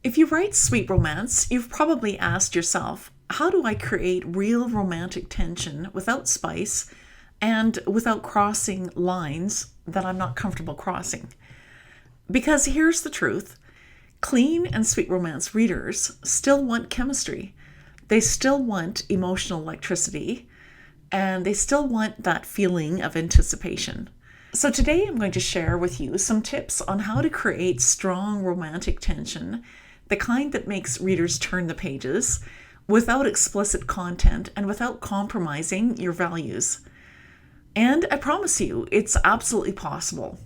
If you write sweet romance, you've probably asked yourself, how do I create real romantic tension without spice and without crossing lines that I'm not comfortable crossing? Because here's the truth. Clean and sweet romance readers still want chemistry. They still want emotional electricity, and they still want that feeling of anticipation. So today I'm going to share with you some tips on how to create strong romantic tension, the kind that makes readers turn the pages, without explicit content and without compromising your values. And I promise you, it's absolutely possible.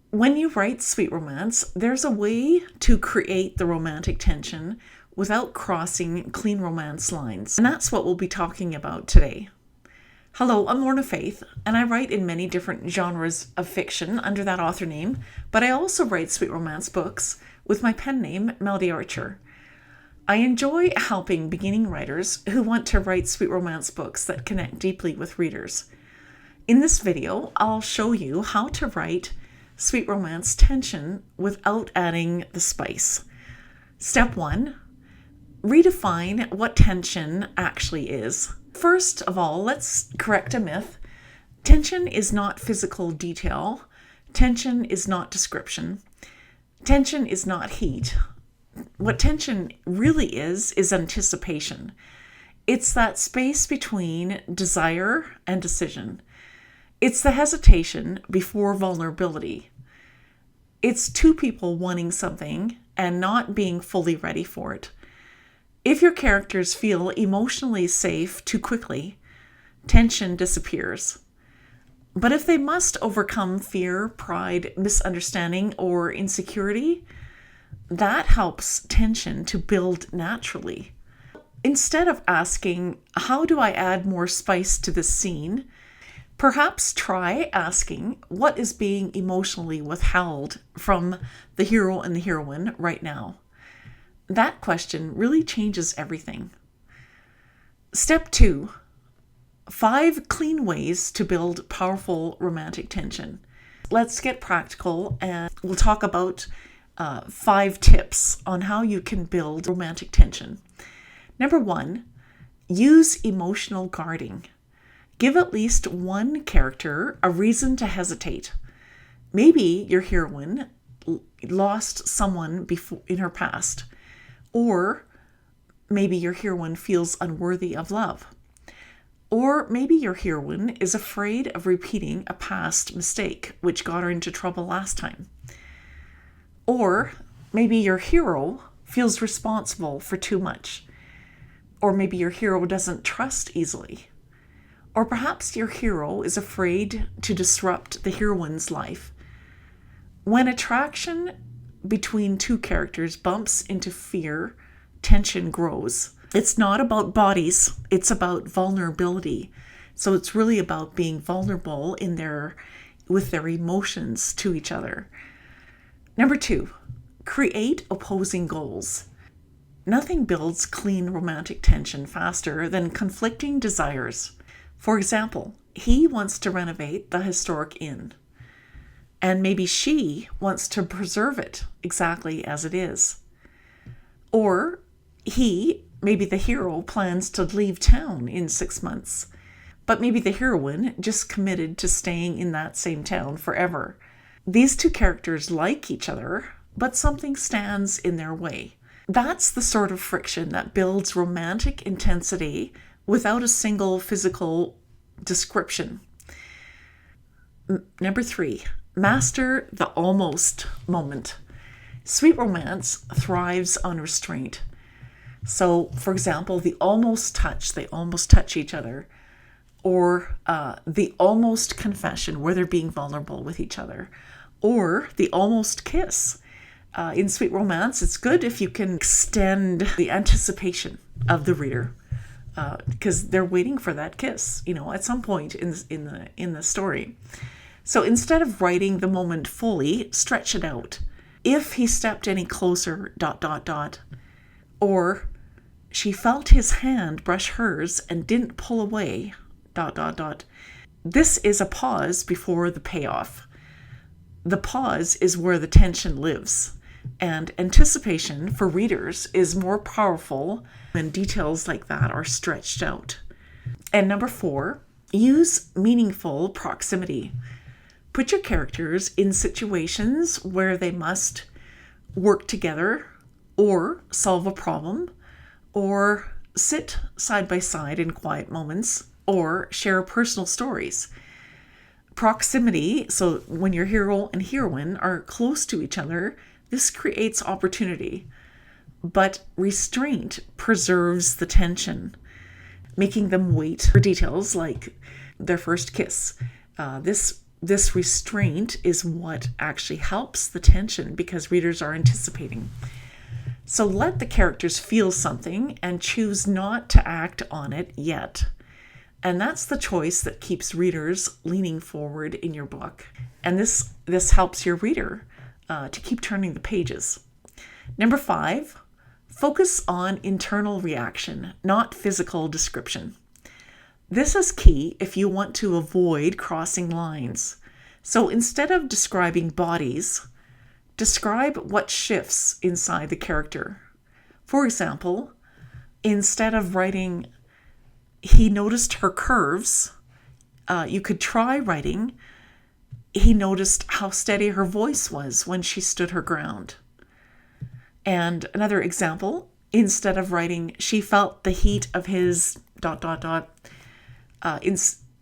When you write sweet romance, there's a way to create the romantic tension without crossing clean romance lines. And that's what we'll be talking about today. Hello, I'm Lorna Faith, and I write in many different genres of fiction under that author name, but I also write sweet romance books with my pen name, Melody Archer. I enjoy helping beginning writers who want to write sweet romance books that connect deeply with readers. In this video, I'll show you how to write sweet romance tension without adding the spice. Step 1, redefine what tension actually is. First of all, let's correct a myth. Tension is not physical detail. Tension is not description. Tension is not heat. What tension really is anticipation. It's that space between desire and decision. It's the hesitation before vulnerability. It's two people wanting something and not being fully ready for it. If your characters feel emotionally safe too quickly, tension disappears. But if they must overcome fear, pride, misunderstanding, or insecurity, that helps tension to build naturally. Instead of asking, how do I add more spice to this scene? Perhaps try asking, what is being emotionally withheld from the hero and the heroine right now? That question really changes everything. Step 2, 5 clean ways to build powerful romantic tension. Let's get practical and we'll talk about 5 tips on how you can build romantic tension. Number 1, use emotional guarding. Give at least one character a reason to hesitate. Maybe your heroine lost someone before in her past, or maybe your heroine feels unworthy of love. Or maybe your heroine is afraid of repeating a past mistake which got her into trouble last time. Or maybe your hero feels responsible for too much. Or maybe your hero doesn't trust easily. Or perhaps your hero is afraid to disrupt the heroine's life. When attraction between two characters bumps into fear, tension grows. It's not about bodies, it's about vulnerability. So it's really about being vulnerable with their emotions to each other. Number 2, create opposing goals. Nothing builds clean romantic tension faster than conflicting desires. For example, he wants to renovate the historic inn, and maybe she wants to preserve it exactly as it is. Or maybe the hero plans to leave town in 6 months, but maybe the heroine just committed to staying in that same town forever. These two characters like each other, but something stands in their way. That's the sort of friction that builds romantic intensity without a single physical description. Number 3, master the almost moment. Sweet romance thrives on restraint. So, for example, they almost touch each other, or the almost confession where they're being vulnerable with each other, or the almost kiss. In sweet romance, it's good if you can extend the anticipation of the reader, because they're waiting for that kiss, at some point in the story. So instead of writing the moment fully, stretch it out. If he stepped any closer, ... or she felt his hand brush hers and didn't pull away, ... This is a pause before the payoff. The pause is where the tension lives. And anticipation for readers is more powerful when details like that are stretched out. And number 4, use meaningful proximity. Put your characters in situations where they must work together or solve a problem or sit side by side in quiet moments or share personal stories. Proximity, so when your hero and heroine are close to each other, this creates opportunity. But restraint preserves the tension, making them wait for details like their first kiss. This restraint is what actually helps the tension because readers are anticipating. So let the characters feel something and choose not to act on it yet. And that's the choice that keeps readers leaning forward in your book. And this helps your reader to keep turning the pages. Number 5, focus on internal reaction, not physical description. This is key if you want to avoid crossing lines. So instead of describing bodies, describe what shifts inside the character. For example, instead of writing, he noticed her curves, you could try writing, he noticed how steady her voice was when she stood her ground. And another example, instead of writing, she felt the heat of his ...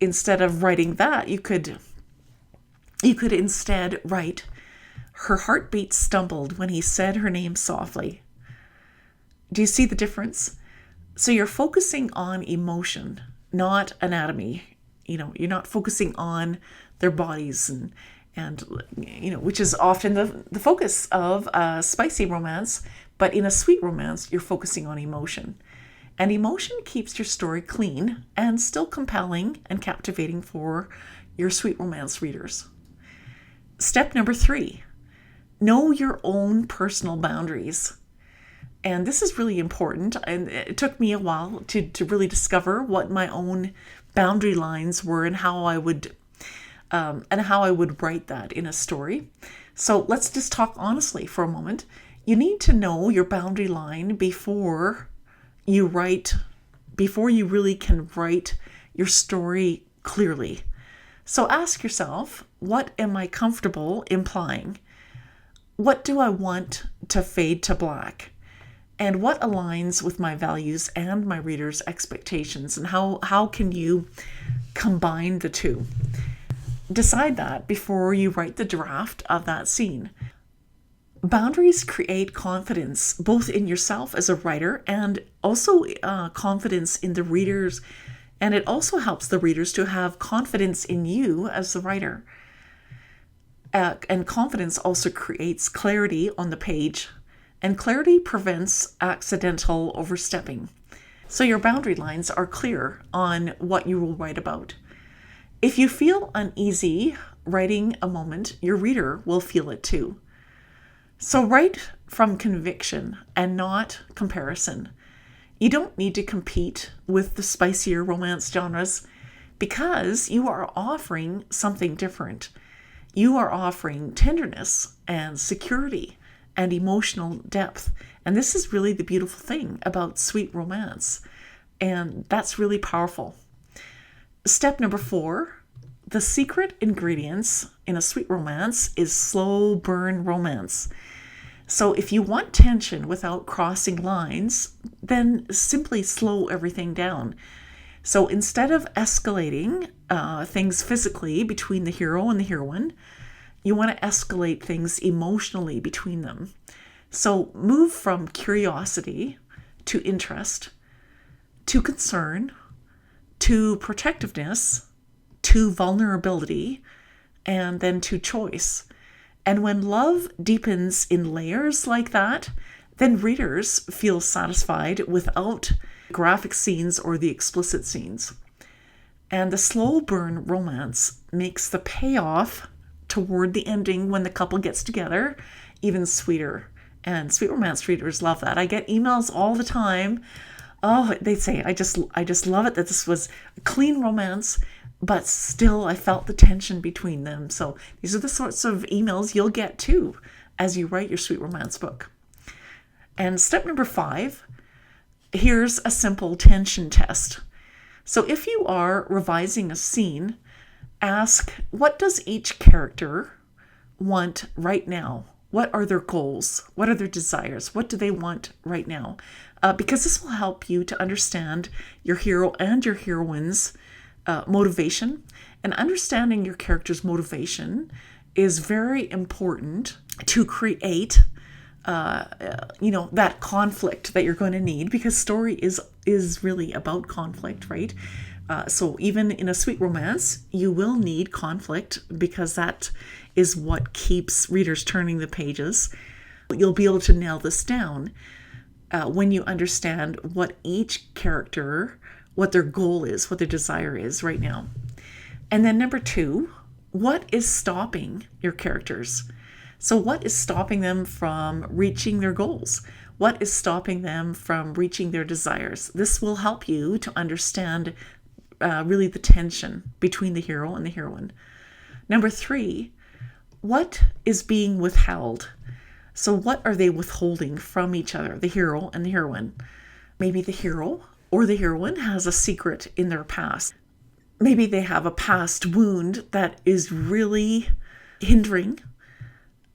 Instead of writing that, you could instead write, her heartbeat stumbled when he said her name softly. Do you see the difference? So you're focusing on emotion, not anatomy. You're not focusing on their bodies and which is often the focus of a spicy romance, but in a sweet romance, you're focusing on emotion. And emotion keeps your story clean and still compelling and captivating for your sweet romance readers. Step number 3, know your own personal boundaries. And this is really important. And it took me a while to really discover what my own boundary lines were and how I would write that in a story. So let's just talk honestly for a moment. You need to know your boundary line before you really can write your story clearly. So ask yourself, what am I comfortable implying? What do I want to fade to black? And what aligns with my values and my readers' expectations? And how can you combine the two? Decide that before you write the draft of that scene. Boundaries create confidence, both in yourself as a writer and also confidence in the readers. And it also helps the readers to have confidence in you as the writer. And confidence also creates clarity on the page. And clarity prevents accidental overstepping. So your boundary lines are clear on what you will write about. If you feel uneasy writing a moment, your reader will feel it too. So write from conviction and not comparison. You don't need to compete with the spicier romance genres because you are offering something different. You are offering tenderness and security and emotional depth. And this is really the beautiful thing about sweet romance. And that's really powerful. Step number 4, the secret ingredients in a sweet romance is slow burn romance. So if you want tension without crossing lines, then simply slow everything down. So instead of escalating things physically between the hero and the heroine, you want to escalate things emotionally between them. So move from curiosity to interest, to concern, to protectiveness, to vulnerability, and then to choice. And when love deepens in layers like that, then readers feel satisfied without graphic scenes or the explicit scenes. And the slow burn romance makes the payoff toward the ending when the couple gets together even sweeter. And sweet romance readers love that. I get emails all the time. Oh, they say, I just love it that this was a clean romance, but still I felt the tension between them. So these are the sorts of emails you'll get too as you write your sweet romance book. And step number 5, here's a simple tension test. So if you are revising a scene, ask, what does each character want right now? What are their goals? What are their desires? What do they want right now? Because this will help you to understand your hero and your heroine's motivation. And understanding your character's motivation is very important to create that conflict that you're going to need, because story is really about conflict, right? So even in a sweet romance, you will need conflict, because that is what keeps readers turning the pages. You'll be able to nail this down when you understand what each character, what their goal is, what their desire is right now. And then number 2, what is stopping your characters? So what is stopping them from reaching their goals? What is stopping them from reaching their desires? This will help you to understand really the tension between the hero and the heroine. Number 3, what is being withheld? So what are they withholding from each other, the hero and the heroine? Maybe the hero or the heroine has a secret in their past. Maybe they have a past wound that is really hindering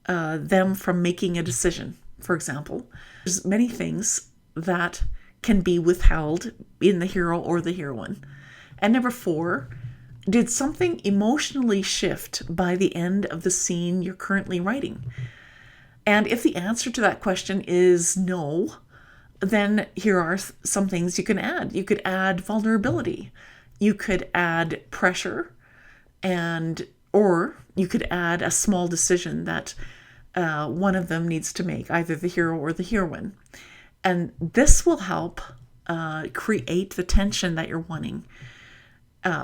them from making a decision, for example. There's many things that can be withheld in the hero or the heroine. And number 4, did something emotionally shift by the end of the scene you're currently writing? And if the answer to that question is no, then here are some things you can add. You could add vulnerability. You could add pressure, or you could add a small decision that one of them needs to make, either the hero or the heroine. And this will help create the tension that you're wanting.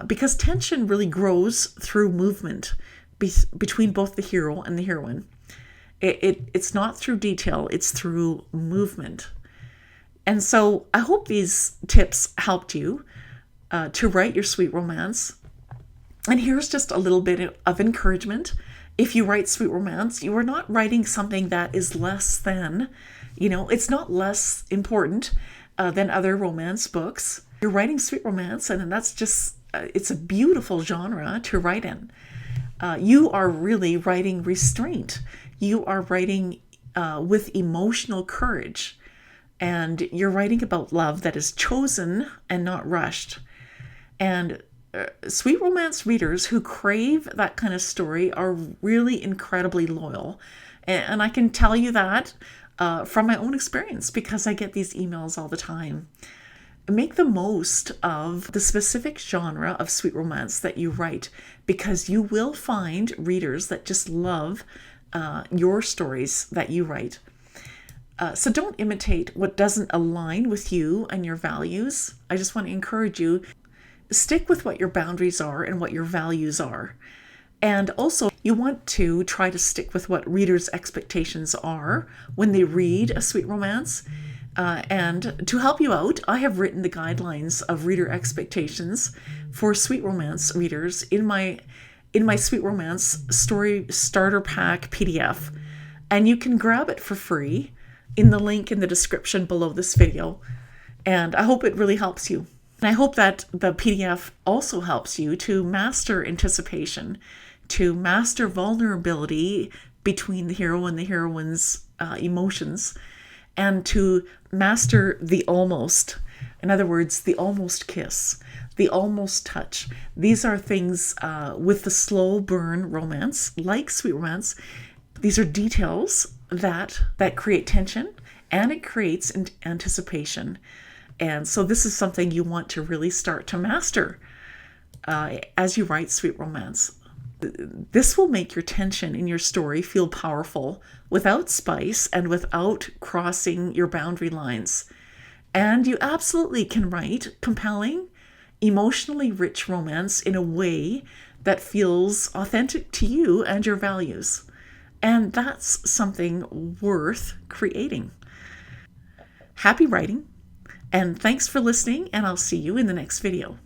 Because tension really grows through movement between both the hero and the heroine. It's not through detail, it's through movement. And so I hope these tips helped you to write your sweet romance. And here's just a little bit of encouragement. If you write sweet romance, you are not writing something that is less than, it's not less important than other romance books. You're writing sweet romance, and that's just, it's a beautiful genre to write in. You are really writing restraint. You are writing with emotional courage. And you're writing about love that is chosen and not rushed. And sweet romance readers who crave that kind of story are really incredibly loyal. And I can tell you that from my own experience, because I get these emails all the time. Make the most of the specific genre of sweet romance that you write, because you will find readers that just love your stories that you write. So don't imitate what doesn't align with you and your values. I just want to encourage you, stick with what your boundaries are and what your values are. And also, you want to try to stick with what readers' expectations are when they read a sweet romance. And to help you out, I have written the guidelines of reader expectations for sweet romance readers in my sweet romance story starter pack PDF. And you can grab it for free in the link in the description below this video. And I hope it really helps you. And I hope that the PDF also helps you to master anticipation, to master vulnerability between the hero and the heroine's emotions, and to master the almost. In other words, the almost kiss, the almost touch. These are things with the slow burn romance, like sweet romance. These are details that create tension, and it creates anticipation. And so this is something you want to really start to master as you write sweet romance. This will make your tension in your story feel powerful without spice and without crossing your boundary lines. And you absolutely can write compelling, emotionally rich romance in a way that feels authentic to you and your values. And that's something worth creating. Happy writing, and thanks for listening, and I'll see you in the next video.